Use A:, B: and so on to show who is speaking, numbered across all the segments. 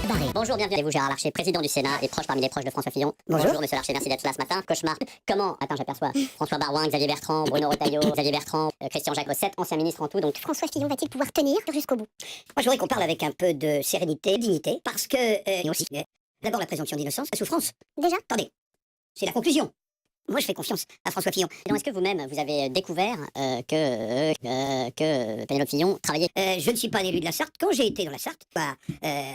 A: Barré. Bonjour, bienvenue. Vous Gérard Larcher, président du Sénat et proche parmi les proches de François Fillon.
B: Bonjour.
A: Monsieur Larcher, merci d'être là ce matin. Cauchemar. Comment attends, j'aperçois François Barouin, Xavier Bertrand, Bruno Retailleau, Xavier Bertrand, Christian Jacques, 7 anciens ministres en tout. Donc
B: François Fillon va-t-il pouvoir tenir jusqu'au bout?
C: Moi, je voudrais qu'on parle avec un peu de sérénité, dignité, parce que, et aussi, d'abord la présomption d'innocence, la souffrance.
B: Déjà?
C: Attendez, c'est la conclusion. Moi, je fais confiance à François Fillon.
A: est-ce que vous-même, vous avez découvert que Pénélope Fillon travaillait
C: Je ne suis pas un élu de la Sarthe. Quand j'ai été dans la Sarthe, à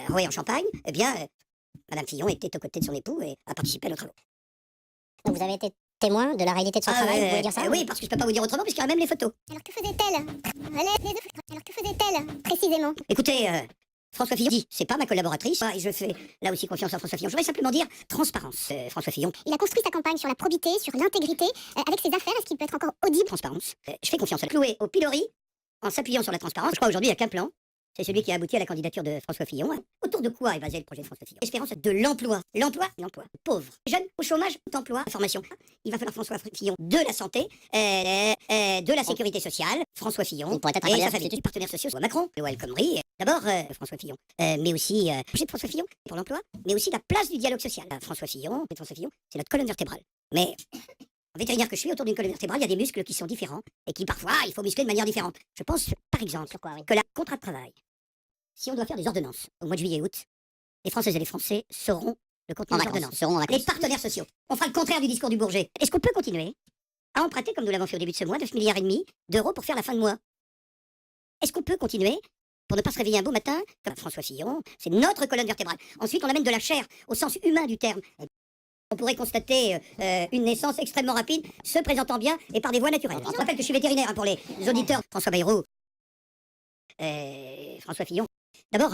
C: Roye-en-Champagne, eh bien, Madame Fillon était aux côtés de son époux et a participé à nos travaux.
B: Donc vous avez été témoin de la réalité de son travail, vous pouvez dire ça?
C: Oui, parce que je ne peux pas vous dire autrement, puisqu'il y a même les photos.
B: Alors que faisait-elle? Alors que faisait-elle, précisément?
C: Écoutez, François Fillon dit, c'est pas ma collaboratrice, et je fais là aussi confiance à François Fillon. Je voudrais simplement dire transparence, François Fillon.
B: Il a construit sa campagne sur la probité, sur l'intégrité, avec ses affaires. Est-ce qu'il peut être encore audible?
C: Transparence. Je fais confiance à la clouer au pilori en s'appuyant sur la transparence. Je crois aujourd'hui il n'y a qu'un plan. C'est celui qui a abouti à la candidature de François Fillon. Autour de quoi est basé le projet de François Fillon? Espérance de l'emploi. L'emploi. Pauvres. Jeunes au chômage, d'emploi, formation. Il va falloir François Fillon de la santé, de la sécurité sociale. François Fillon.
A: Il pourrait être un
C: et
A: candidat
C: sa famille. Les partenaires sociaux, soit Macron, le El Khomri. D'abord, François Fillon. Mais aussi, le projet de François Fillon pour l'emploi, mais aussi la place du dialogue social. François Fillon, c'est notre colonne vertébrale. Mais en vétérinaire que je suis, autour d'une colonne vertébrale, il y a des muscles qui sont différents et qui parfois, il faut muscler de manière différente. Je pense, par exemple, que la contrat de travail, si on doit faire des ordonnances au mois de juillet et août, les Françaises et les Français sauront le contenu des ordonnances. Les partenaires sociaux. On fera le contraire du discours du Bourget. Est-ce qu'on peut continuer à emprunter, comme nous l'avons fait au début de ce mois, 9,5 milliards d'euros pour faire la fin de mois? Est-ce qu'on peut continuer pour ne pas se réveiller un beau matin comme François Fillon? C'est notre colonne vertébrale. Ensuite, on amène de la chair au sens humain du terme. On pourrait constater une naissance extrêmement rapide, se présentant bien et par des voies naturelles. Je rappelle que je suis vétérinaire pour les auditeurs. François Bayrou, François Fillon. D'abord,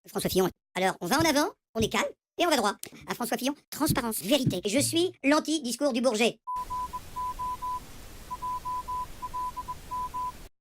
C: François Fillon. Alors, on va en avant, on est calme et on va droit. À François Fillon, transparence, vérité. Je suis l'anti-discours du Bourget.